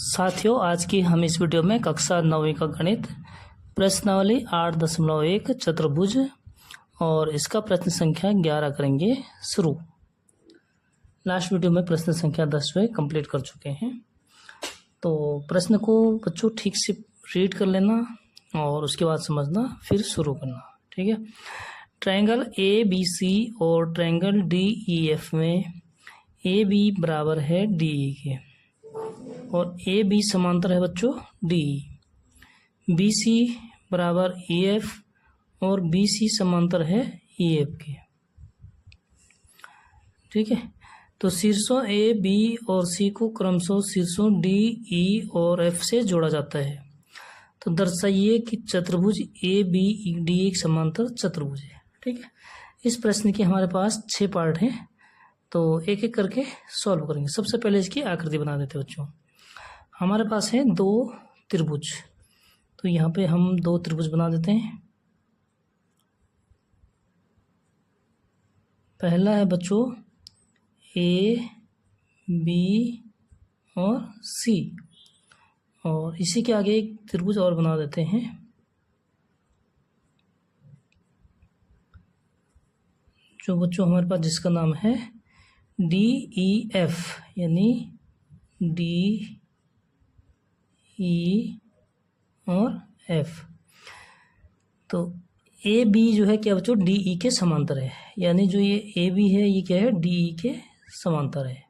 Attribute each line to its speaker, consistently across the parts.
Speaker 1: साथियों, आज की हम इस वीडियो में कक्षा 9वीं का गणित प्रश्नावली 8.1 चतुर्भुज और इसका प्रश्न संख्या 11 करेंगे शुरू। लास्ट वीडियो में प्रश्न संख्या 10 कंप्लीट कर चुके हैं। तो प्रश्न को बच्चों ठीक से रीड कर लेना और उसके बाद समझना, फिर शुरू करना। ठीक है। ट्रायंगल ABC और ट्रायंगल DEF में AB बराबर है DE के और AB समांतर है बच्चों DE। BC बराबर EF और BC समांतर है EF के। ठीक है। तो शीर्षों A, B और C को क्रमशः शीर्षों D, E और F से जोड़ा जाता है। तो दर्शाइए कि चतुर्भुज ABD एक समांतर चतुर्भुज है। ठीक है। इस प्रश्न के हमारे पास 6 पार्ट हैं, तो एक एक करके सॉल्व करेंगे। सबसे पहले इसकी आकृति बना देते हैं बच्चों। हमारे पास है 2 त्रिभुज, तो यहाँ पे हम 2 त्रिभुज बना देते हैं। पहला है बच्चों A, B और C, और इसी के आगे एक त्रिभुज और बना देते हैं जो बच्चों हमारे पास जिसका नाम है DEF, यानी D, E और F। तो AB जो है क्या बच्चों DE के समांतर है, यानी जो ये AB है ये क्या है DE के समांतर है।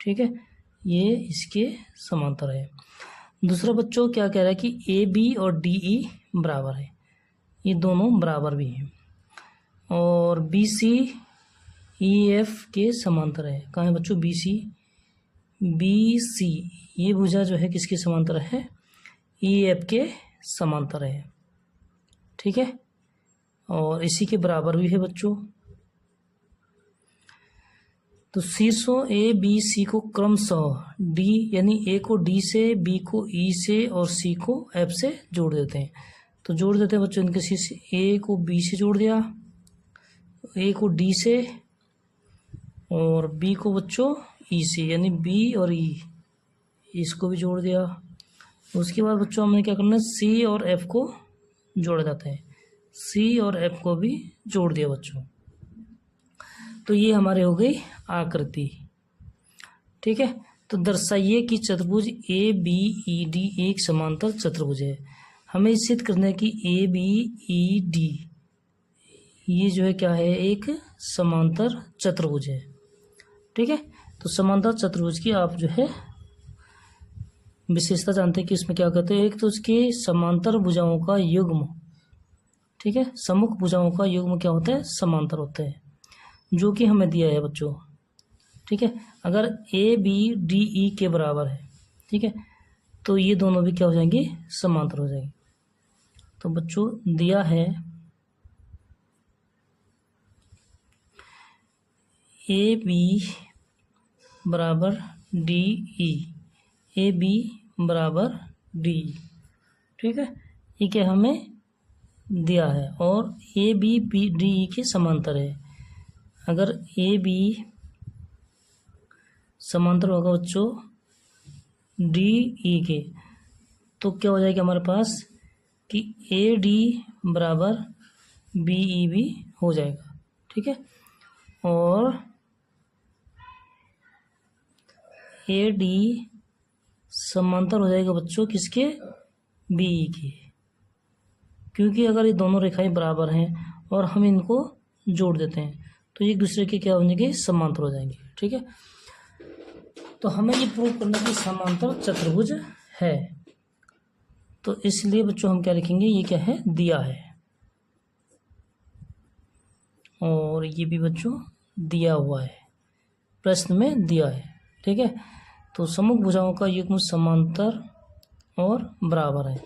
Speaker 1: ठीक है, ये इसके समांतर है। दूसरा बच्चों क्या कह रहा है कि AB और DE बराबर है, ये दोनों बराबर भी हैं। और BC EF के समांतर है। कहाँ है बच्चों BC ये भुजा जो है किसके समांतर है EF के समांतर है। ठीक है, और इसी के बराबर भी है बच्चों। तो शीर्षों A, B, C को क्रमशः D यानी A को D से, B को E से और C को F से जोड़ देते हैं। तो जोड़ देते हैं बच्चों इनके शीर्ष। A को B से जोड़ दिया, A को D से और B को बच्चों E से, यानी B और E इसको भी जोड़ दिया। उसके बाद बच्चों हमें क्या करना है C और F को जोड़ा जाता है, C और F को भी जोड़ दिया बच्चों। तो ये हमारे हो गई आकृति। ठीक है। तो दर्शाइए कि चतुर्भुज ABED एक समांतर चतुर्भुज है। हमें सिद्ध करना है कि ABED ये जो है क्या है एक समांतर चतुर्भुज है। ठीक है। तो समांतर चतुर्भुज की आप जो है विशेषता जानते हैं कि इसमें क्या कहते हैं। एक तो उसके समांतर भुजाओं का युग्म, ठीक है, सम्मुख भुजाओं का युग्म क्या होता है समांतर होता है, जो कि हमें दिया है बच्चों। ठीक है। अगर ABDE के बराबर है, ठीक है, तो ये दोनों भी क्या हो जाएंगे समांतर हो जाएंगे। तो बच्चों दिया है AB बराबर DE, AB बराबर DE। ठीक है, ये क्या हमें दिया है और ABDE के समांतर है। अगर AB समांतर होगा बच्चों DE के, तो क्या हो जाएगा हमारे पास कि AD बराबर BE भी हो जाएगा। ठीक है, और AD समांतर हो जाएगा बच्चों किसके BE के, क्योंकि अगर ये दोनों रेखाएं बराबर हैं और हम इनको जोड़ देते हैं तो एक दूसरे के क्या हो जाएंगे समांतर हो जाएंगे। ठीक है। तो हमें ये प्रूव करना कि समांतर चतुर्भुज है, तो इसलिए बच्चों हम क्या लिखेंगे, ये क्या है दिया है और ये भी बच्चों दिया हुआ है, प्रश्न में दिया है। ठीक है। तो सम्मुख भुजाओं का युग्म समांतर और बराबर है।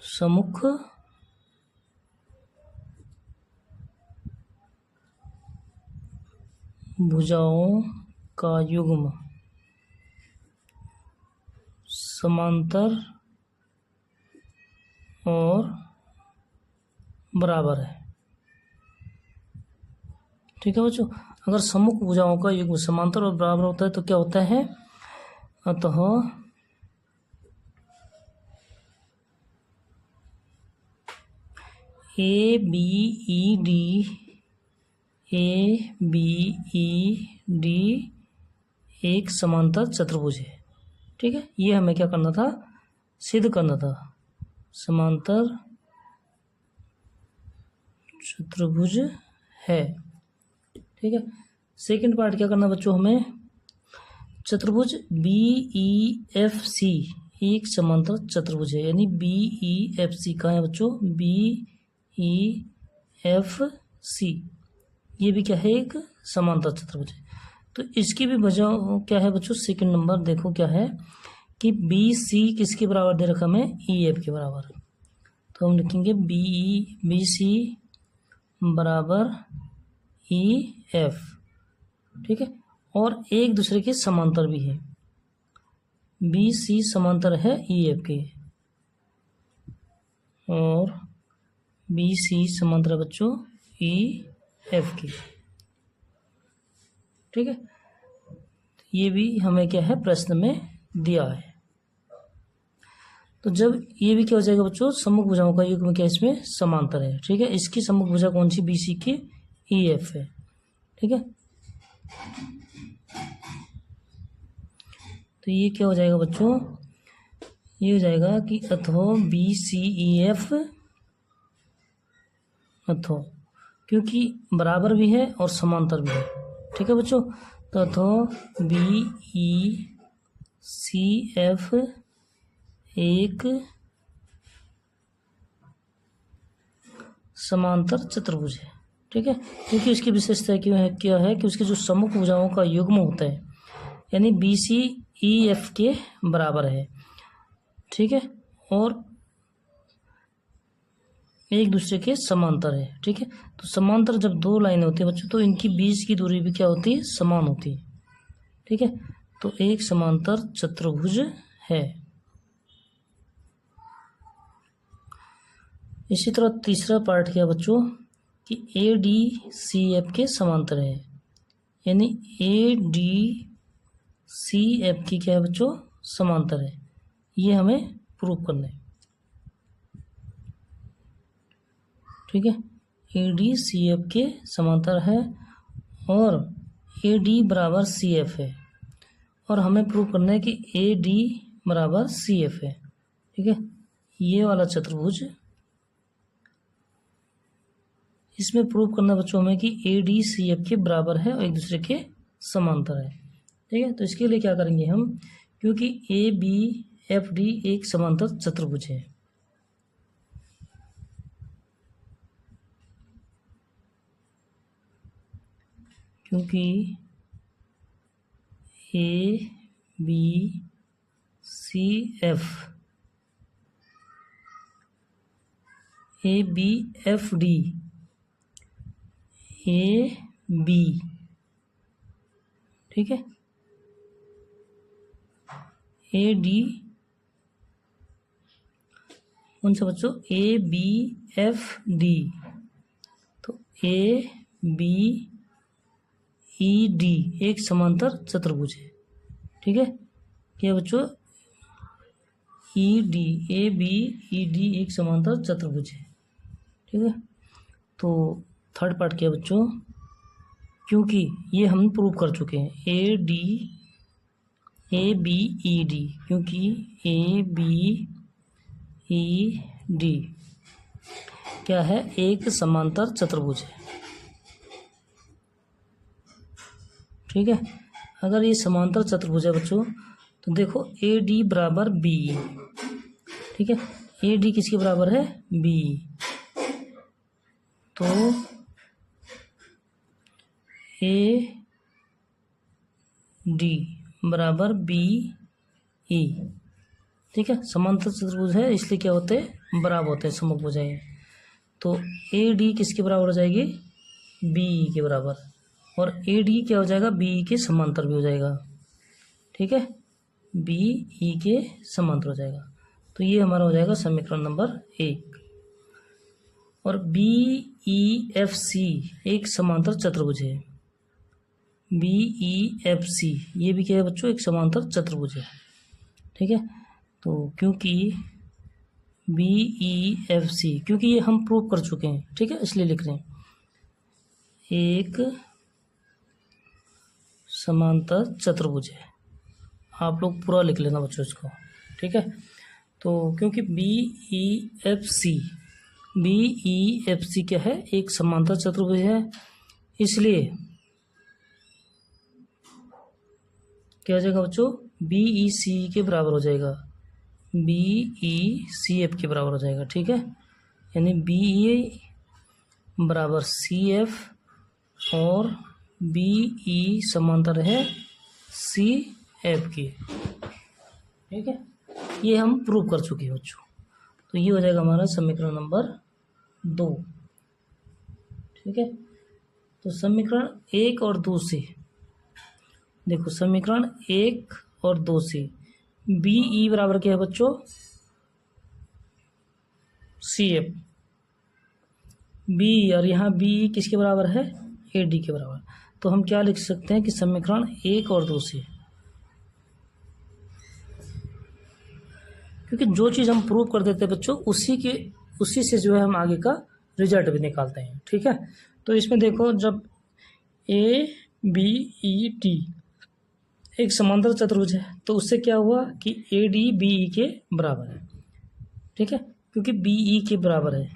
Speaker 1: सम्मुख भुजाओं का युग्म समांतर और बराबर है। ठीक है बच्चों। अगर सम्मुख भुजाओं का युग्म समांतर और बराबर होता है तो क्या होता है, अतः ए बी ई डी एक समांतर चतुर्भुज है। ठीक है, ये हमें क्या करना था, सिद्ध करना था, समांतर चतुर्भुज है। ठीक है, सेकंड पार्ट क्या करना बच्चों, हमें चतुर्भुज बी ई एफ सी एक समांतर चतुर्भुज है, यानी बी ई एफ सी कहाँ है बच्चों, बी ई एफ सी, ये भी क्या है, एक समांतर चतुर्भुज है। तो इसकी भी वजह क्या है बच्चों, सेकंड नंबर देखो क्या है कि बी सी किसके बराबर दे रखा हमें, ई एफ के बराबर। तो हम लिखेंगे बी सी बराबर ई एफ। ठीक है, और एक दूसरे के समांतर भी है, बी सी समांतर है ई एफ के, और बी सी समांतर है बच्चों ई एफ के। ठीक है, ये भी हमें क्या है, प्रश्न में दिया है। तो जब ये भी क्या हो जाएगा बच्चों, सम्मुख भुजाओं का युग्म क्या इसमें समांतर है। ठीक है, इसकी सम्मुख भुजा कौन सी, बी सी की ई एफ है। ठीक है, तो ये क्या हो जाएगा बच्चों, ये हो जाएगा कि अथो बी सी ई एफ अथो, क्योंकि बराबर भी है और समांतर भी है। ठीक है बच्चों, तो अथो बी ई सी एफ एक समांतर चतुर्भुज है। ठीक है, क्योंकि इसकी विशेषता क्या है कि उसके जो सम्मुख भुजाओं का युग्म होता है, यानी बी सी ई एफ के बराबर है। ठीक है, और एक दूसरे के समांतर है। ठीक है, तो समांतर जब दो लाइनें होती है बच्चों, तो इनकी बीच की दूरी भी क्या होती है, समान होती है। ठीक है, तो एक समांतर चतुर्भुज है। इसी तरह तीसरा पार्ट क्या बच्चों कि ए डी सी एफ के समांतर है, यानी ए डी सी एफ की क्या है बच्चों, समांतर है। ये हमें प्रूव करना है। ठीक है, ए डी सी एफ के समांतर है और ए डी बराबर सी एफ है, और हमें प्रूव करना है कि ए डी बराबर सी एफ है। ठीक है, ये वाला चतुर्भुज, इसमें प्रूव करना बच्चों हमें कि ए डी सी एफ के बराबर है और एक दूसरे के समांतर है। ठीक है, तो इसके लिए क्या करेंगे हम, क्योंकि ए बी एफ डी एक समांतर चतुर्भुज है, क्योंकि A B C F A B F D A B, ठीक है, ए डी कौन सा बच्चों, ए बी एफ डी, तो ए बी ई डी एक समांतर चतुर्भुज है। ठीक है, क्या बच्चों, E D A B E D एक समांतर चतुर्भुज है। ठीक है, तो थर्ड पार्ट क्या बच्चों, क्योंकि ये हम प्रूव कर चुके हैं, A D A B E D, क्योंकि ए बी ई डी क्या है, एक समांतर चतुर्भुज है। ठीक है, अगर ये समांतर चतुर्भुज है बच्चों, तो देखो ए डी बराबर बी। ठीक है, ए डी किसके बराबर है, बी, तो ए डी बराबर बी ई। ठीक है, समांतर चतुर्भुज है इसलिए क्या होते हैं, बराबर होते हैं, सम्मुख भुजाएं। तो ए डी किसके बराबर हो जाएगी, बी ई के बराबर, और ए डी क्या हो जाएगा, बी ई के समांतर भी हो जाएगा। ठीक है, बी ई के समांतर हो जाएगा। तो ये हमारा हो जाएगा समीकरण नंबर 1। और बी ई एफ सी एक समांतर चतुर्भुज है, BEFC ये भी क्या है बच्चों, एक समांतर चतुर्भुज है। ठीक है, तो क्योंकि BEFC, क्योंकि ये हम प्रूव कर चुके हैं, ठीक है, इसलिए लिख रहे हैं एक समांतर चतुर्भुज है। आप लोग पूरा लिख लेना बच्चों इसको। ठीक है, तो क्योंकि BEFC क्या है, एक समांतर चतुर्भुज है, इसलिए क्या हो जाएगा बच्चों, BEC के बराबर हो जाएगा, BECF के बराबर हो जाएगा। ठीक है, यानी BE बराबर CF और BE समांतर है CF की। ठीक है, ये हम प्रूव कर चुके हैं बच्चों। तो ये हो जाएगा हमारा समीकरण नंबर 2। ठीक है, तो समीकरण 1 और 2 से देखो, समीकरण 1 और 2 से BE बराबर क्या है बच्चों, CF। BE और यहाँ BE किसके बराबर है, AD के बराबर। तो हम क्या लिख सकते हैं कि समीकरण 1 और 2 से, क्योंकि जो चीज़ हम प्रूव कर देते हैं बच्चों, उसी से जो है हम आगे का रिजल्ट भी निकालते हैं। ठीक है, तो इसमें देखो, जब ABED एक समांतर चतुर्भुज है तो उससे क्या हुआ कि AD BE के बराबर है। ठीक है, क्योंकि BE के बराबर है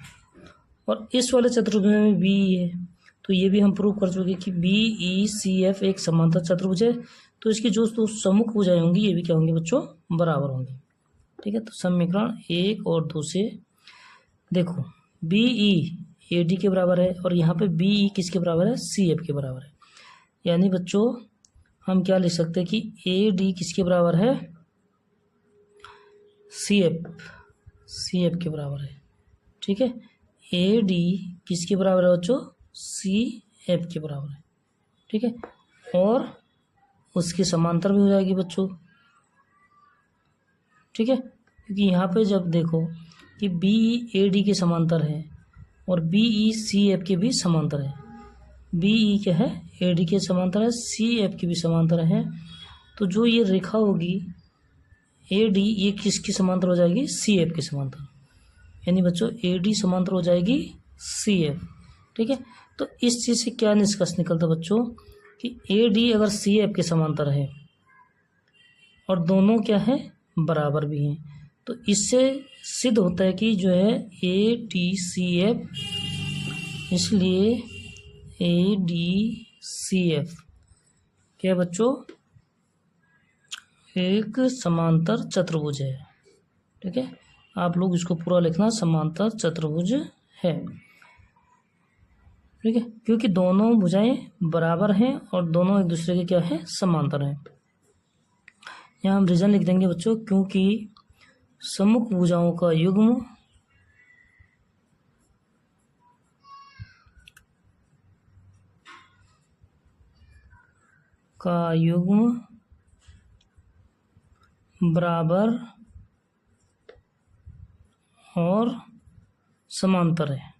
Speaker 1: और इस वाले चतुर्भुज में BE है, तो ये भी हम प्रूव कर चुके कि BECF एक समांतर चतुर्भुज है। तो इसकी जो दो सम्मुख भुजाएं होंगी ये भी क्या होंगी बच्चों, बराबर होंगी। ठीक है, तो समीकरण 1 और 2 से देखो, BE AD के बराबर है और यहाँ पे BE किसके बराबर है, CF के बराबर है। यानी बच्चों हम क्या लिख सकते हैं कि AD किसके बराबर है, CF के बराबर है। ठीक है, AD किसके बराबर है बच्चों, CF के बराबर है। ठीक है, और उसके समांतर भी हो जाएगी बच्चों। ठीक है, क्योंकि यहाँ पे जब देखो कि BE AD के समांतर है और BE CF के भी समांतर है। BE क्या है, AD के समांतर है, CF की भी समांतर है। तो जो ये रेखा होगी AD, ये किसकी समांतर हो जाएगी, CF के समांतर। यानी बच्चों AD समांतर हो जाएगी CF। ठीक है, तो इस चीज़ से क्या निष्कर्ष निकलता है बच्चों कि AD अगर CF के समांतर है और दोनों क्या है, बराबर भी हैं, तो इससे सिद्ध होता है कि जो है ADCF, इसलिए ADCF क्या है बच्चों, एक समांतर चतुर्भुज है। ठीक है, आप लोग इसको पूरा लिखना, समांतर चतुर्भुज है। ठीक है, क्योंकि दोनों भुजाएं बराबर हैं और दोनों एक दूसरे के क्या है, समांतर हैं। यहाँ हम रीजन लिख देंगे बच्चों, क्योंकि सम्मुख भुजाओं का युग्म बराबर और समांतर है।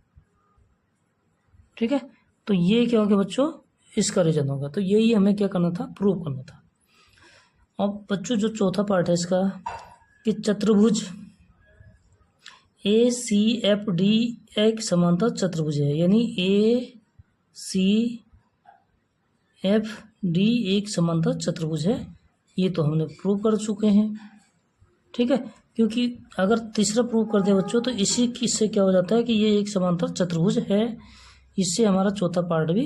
Speaker 1: ठीक है, तो ये क्या हो गया बच्चों, इसका रीजन होगा। तो यही हमें क्या करना था, प्रूव करना था। अब बच्चों जो चौथा पार्ट है इसका, कि चतुर्भुज ACFD एक समांतर चतुर्भुज है, यानी ACFD एक समांतर चतुर्भुज है। ये तो हमने प्रूव कर चुके हैं। ठीक है, क्योंकि अगर तीसरा प्रूव कर दे बच्चों तो इससे क्या हो जाता है कि ये एक समांतर चतुर्भुज है। इससे हमारा चौथा पार्ट भी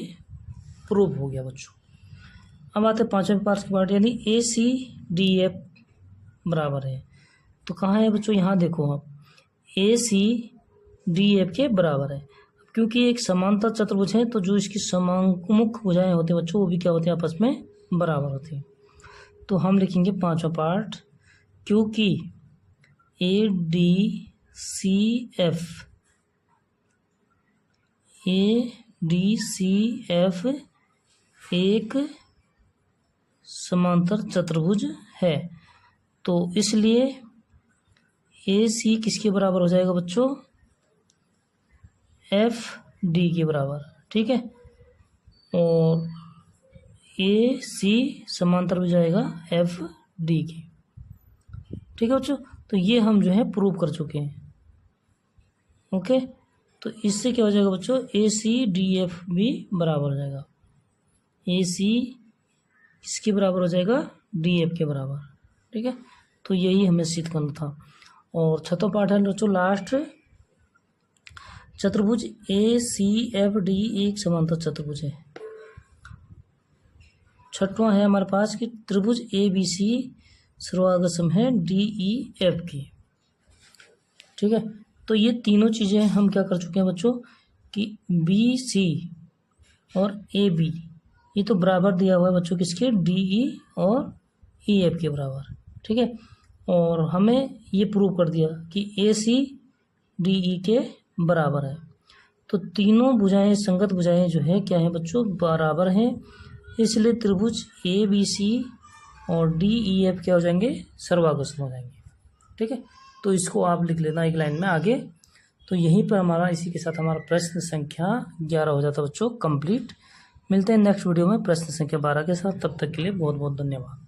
Speaker 1: प्रूव हो गया बच्चों। अब आते हैं पांचवें पार्ट की पार्ट, यानी ACDF बराबर है। तो कहाँ है बच्चों, यहाँ देखो आप, ACDF के बराबर है। क्योंकि एक समांतर चतुर्भुज है तो जो इसकी सममुख भुजाएं होती हैं बच्चों, वो भी क्या होती हैं, आपस में बराबर होती हैं। तो हम लिखेंगे पांचवा पार्ट, क्योंकि ADCF एक समांतर चतुर्भुज है, तो इसलिए AC किसके बराबर हो जाएगा बच्चों, FD के बराबर। ठीक है, और ए सी समांतर हो जाएगा एफ डी के। ठीक है बच्चों, तो ये हम जो है प्रूव कर चुके हैं। ओके, तो इससे क्या हो जाएगा बच्चों, ए सी डी एफ भी बराबर हो जाएगा, ए सी इसके बराबर हो जाएगा डी एफ के बराबर। ठीक है, तो यही हमें सिद्ध करना था। और छठवां पाठ है बच्चों लास्ट, चतुर्भुज ए सी एफ डी एक समांतर चतुर्भुज है। छठवां है हमारे पास कि त्रिभुज ए बी सी सर्वागसम है डी ई एफ की। ठीक है, तो ये तीनों चीज़ें हम क्या कर चुके हैं बच्चों कि बी सी और ए बी ये तो बराबर दिया हुआ है बच्चों किसके, डी ई और ई एफ के बराबर। ठीक है, और हमें ये प्रूव कर दिया कि ए सी डी ई के बराबर है। तो तीनों भुजाएं संगत भुजाएं जो है क्या है बच्चों, बराबर हैं, इसलिए त्रिभुज ए बी सी और डी ई एफ क्या हो जाएंगे, सर्वागसम हो जाएंगे। ठीक है, तो इसको आप लिख लेना एक लाइन में आगे। तो यहीं पर हमारा इसी के साथ हमारा प्रश्न संख्या 11 हो जाता है बच्चों कंप्लीट। मिलते हैं नेक्स्ट वीडियो में प्रश्न संख्या 12 के साथ, तब तक के लिए बहुत बहुत धन्यवाद।